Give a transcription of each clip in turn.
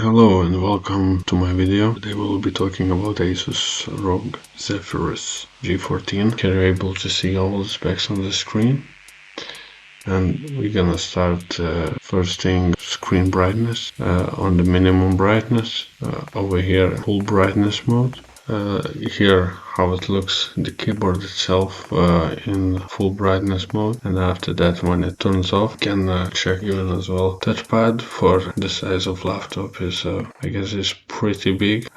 Hello and welcome to my video. Today we'll be talking about ASUS ROG Zephyrus G14. Here you're able to see all the specs on the screen. And we're gonna start first thing, screen brightness on the minimum brightness. Over here, full brightness mode. Here how it looks, the keyboard itself in full brightness mode, and after that when it turns off you can check even as well. Touchpad for the size of laptop is I guess is pretty big.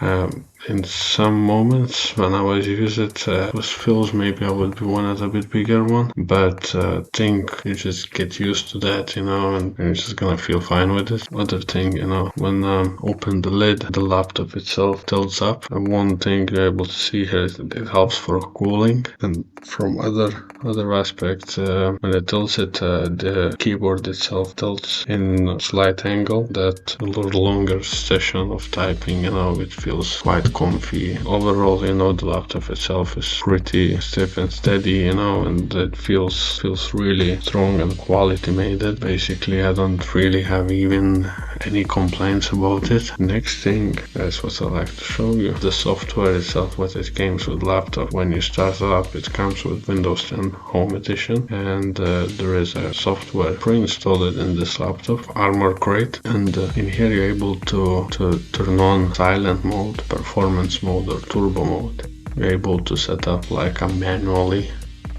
In some moments when I was using it, feels maybe I would be wanted a bit bigger one, but think you just get used to that, you know, and you're just gonna feel fine with it. Other thing, you know, when open the lid, the laptop itself tilts up, and one thing you're able to see here is it helps for cooling. And from other aspects, when it tilts it, the keyboard itself tilts in a slight angle that a little longer session of typing, you know, it feels quite comfy. Overall, you know, the laptop itself is pretty stiff and steady, you know, and it feels really strong and quality made it. Basically, I don't really have even any complaints about it. Next thing is what I like to show you. The software itself, what it comes with laptop. When you start it up, it comes with Windows 10 Home Edition, and there is a software pre-installed in this laptop, Armor Crate, and in here you're able to turn on silent mode, performance mode, or turbo mode. You're able to set up like a manually,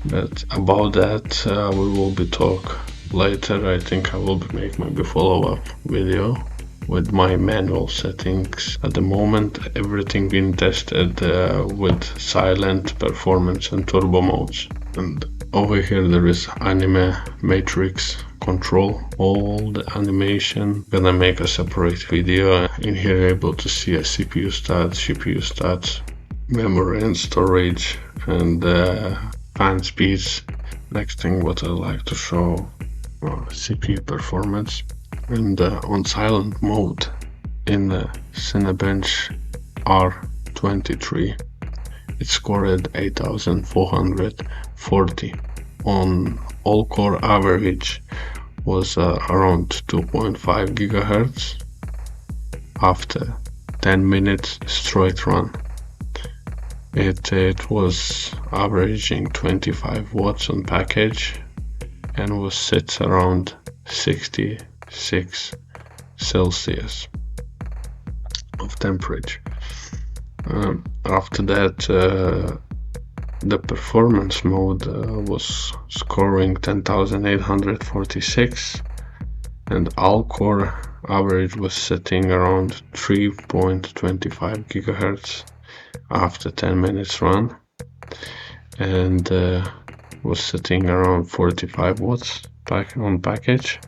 but about that we will be talk later. I think I will be make maybe follow-up video with my manual settings. At the moment, everything being tested with silent, performance, and turbo modes. And over here there is anime matrix control, all the animation. Gonna make a separate video. In here you're able to see a CPU stats, GPU stats, memory and storage, and fan speeds. Next thing what I like to show, CPU performance. And on silent mode in the Cinebench R23, it scored 8440. On all core average was around 2.5 gigahertz after 10 minutes straight run. It was averaging 25 watts on package and was sits around 66 Celsius of temperature. After that, the performance mode was scoring 10,846, and all core average was sitting around 3.25 gigahertz after 10 minutes run, and was sitting around 45 watts on package,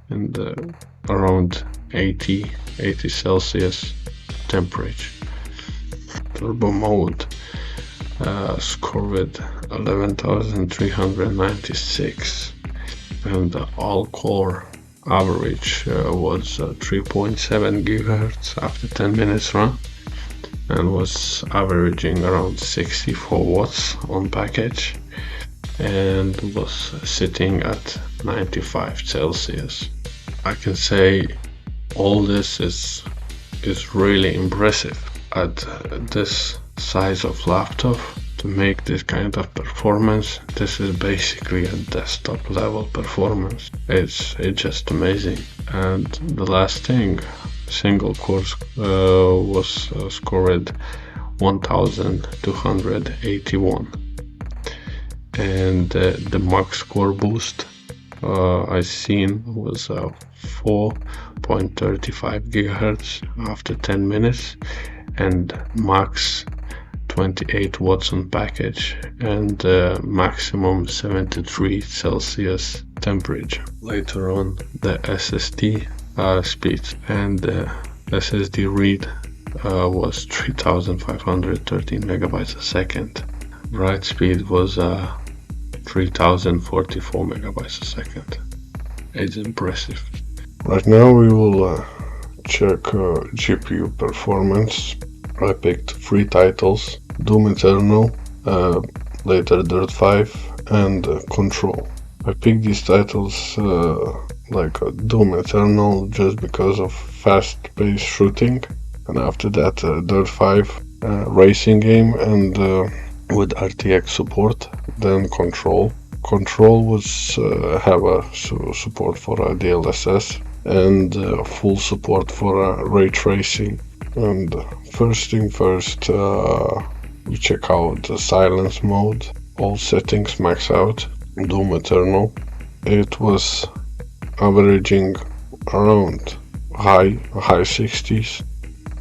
and around 80 Celsius temperature. Turbo mode scored 11,396, and the all core average was 3.7 gigahertz after 10 minutes run, and was averaging around 64 watts on package, and was sitting at 95 Celsius. I can say all this is really impressive at this size of laptop. To make this kind of performance, this is basically a desktop level performance. It's just amazing. And the last thing, single core was scored 1281, and the max core boost I seen was 4.35 gigahertz after 10 minutes, and max 28 watts on package, and maximum 73 Celsius temperature. Later on, the SSD speed and the SSD read was 3513 megabytes a second. Write speed was 3044 megabytes a second. It's impressive. Right now we will check GPU performance. I picked 3 titles: Doom Eternal, later Dirt 5, and Control. I picked these titles like Doom Eternal just because of fast-paced shooting, and after that Dirt 5 racing game, and with RTX support. Then Control. Control was have a support for DLSS and full support for ray tracing. And first thing first, we check out the silence mode. All settings max out. Doom Eternal. It was averaging around high 60s,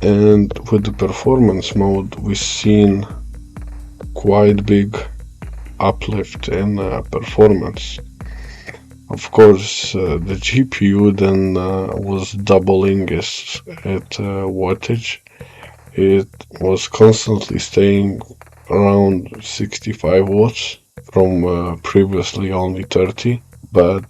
and with the performance mode we've seen quite big uplift in performance. Of course, the GPU then was doubling its wattage. It was constantly staying around 65 watts from previously only 30, but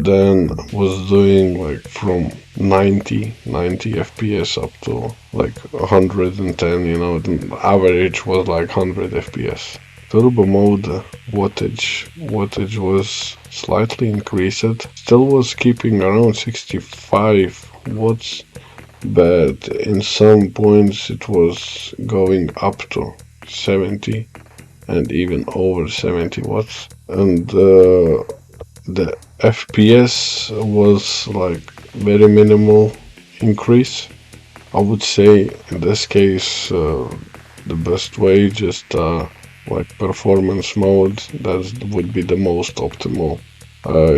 then was doing like from 90 FPS up to like 110, you know. The average was like 100 FPS. Turbo mode wattage was slightly increased, still was keeping around 65 watts, but in some points it was going up to 70 and even over 70 watts, and the FPS was like very minimal increase. I would say in this case the best way just like performance mode, that would be the most optimal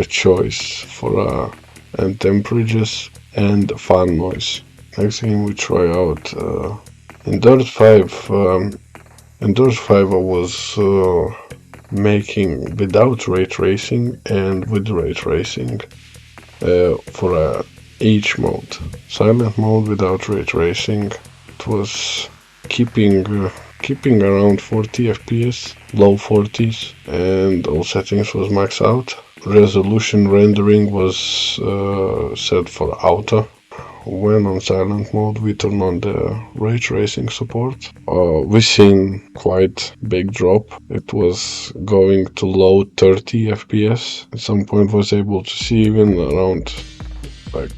choice for and temperatures and fan noise. Next thing we try out in Dirt 5. In Dirt 5 I was making without ray tracing and with ray tracing for H mode. Silent mode without ray tracing, it was keeping around 40 FPS, low 40s, and all settings was maxed out. Resolution rendering was set for auto. When on silent mode we turn on the ray tracing support, we seen quite big drop. It was going to low 30 FPS. At some point was able to see even around like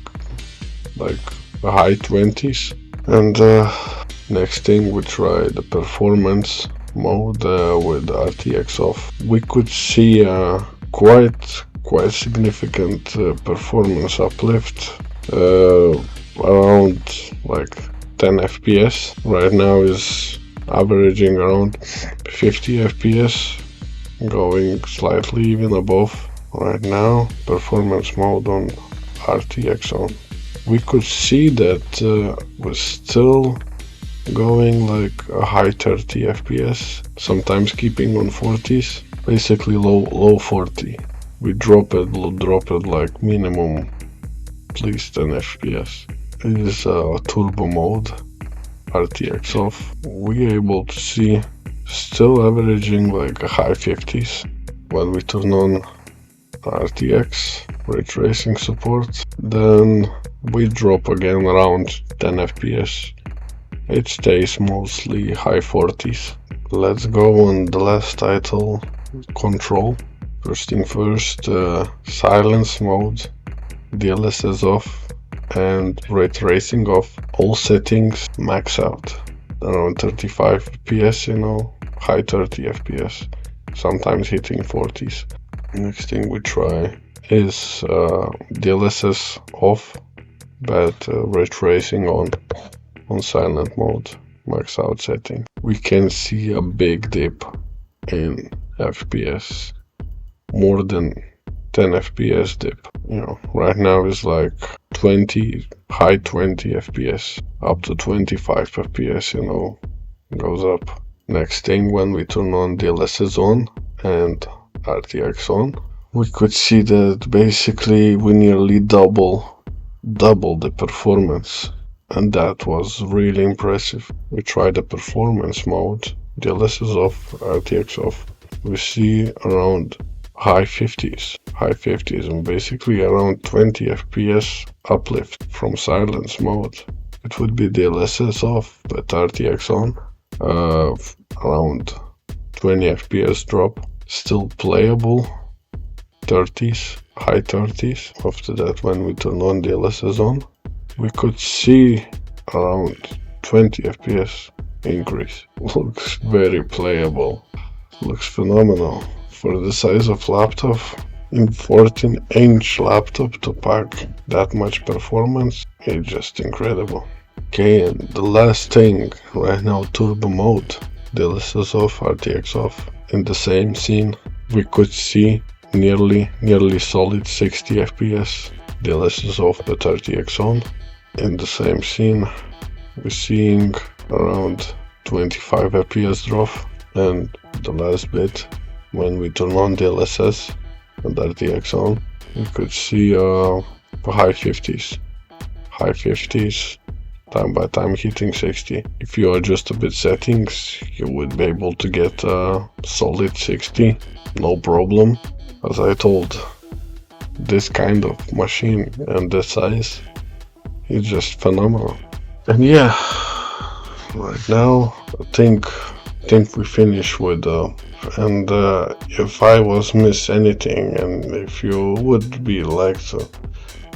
the high 20s. And next thing we try the performance mode with RTX off. We could see a quite significant performance uplift, around like 10 FPS. Right now is averaging around 50 FPS, going slightly even above. Right now performance mode on RTX on. We could see that was still going like a high 30 FPS, sometimes keeping on 40s, basically low 40. We drop it like minimum at least 10 FPS. It is a turbo mode, RTX off. We able to see still averaging like a high 50s. When we turn on RTX ray tracing support, then we drop again around 10 FPS. It stays mostly high 40s. Let's go on the last title, Control. First thing first, silence mode, DLSS off and ray tracing off. All settings max out, around 35 FPS, you know, high 30 FPS, sometimes hitting 40s. Next thing we try is DLSS off, but ray tracing on silent mode, max out setting. We can see a big dip in FPS, more than 10 FPS dip. You know, right now is like 20, high 20 FPS, up to 25 FPS, you know, goes up. Next thing, when we turn on DLSS on and RTX on, we could see that basically we nearly double the performance, and that was really impressive. We tried the performance mode, DLSS off, RTX off. We see around high 50s, and basically around 20 FPS uplift from silence mode. It would be DLSS off but RTX on, around 20 FPS drop, still playable, 30s, high 30s. After that, when we turn on DLSS on, we could see around 20 FPS increase. Looks very playable. Looks phenomenal. For the size of laptop, in 14-inch laptop to pack that much performance, it's just incredible. Okay, and the last thing, right now turbo mode, DLSS off, RTX off. In the same scene, we could see nearly solid 60 FPS, DLSS off but RTX on. In the same scene, we're seeing around 25 FPS drop, and the last bit, when we turn on DLSS and RTX on, we could see high 50s, time by time hitting 60. If you adjust a bit settings, you would be able to get a solid 60, no problem. As I told, this kind of machine and this size is just phenomenal. And yeah, right now I think we finish with and if I was miss anything, and if you would be like to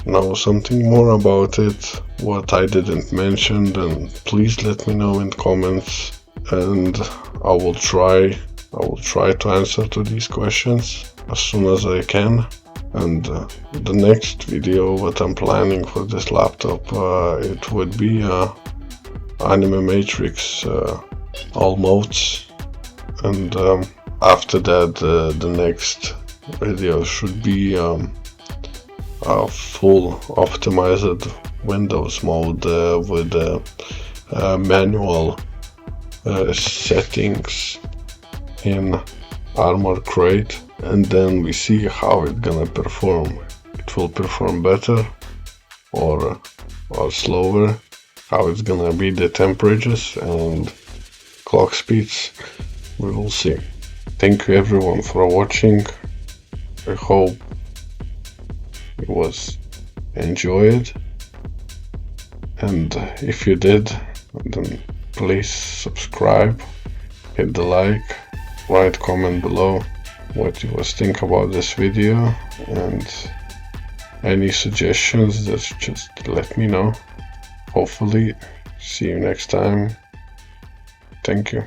know something more about it, what I didn't mention, then please let me know in comments, and I will try to answer to these questions as soon as I can. And the next video what I'm planning for this laptop, it would be Anime Matrix all modes, and after that the next video should be a full optimized Windows mode with manual settings in Armor Crate, and then we see how it's gonna perform. It will perform better or slower, how it's gonna be the temperatures and clock speeds, we will see. Thank you everyone for watching. I hope it was enjoyed, and if you did, then please subscribe, hit the like, write comment below what you was think about this video, and any suggestions, just let me know. Hopefully see you next time. Thank you.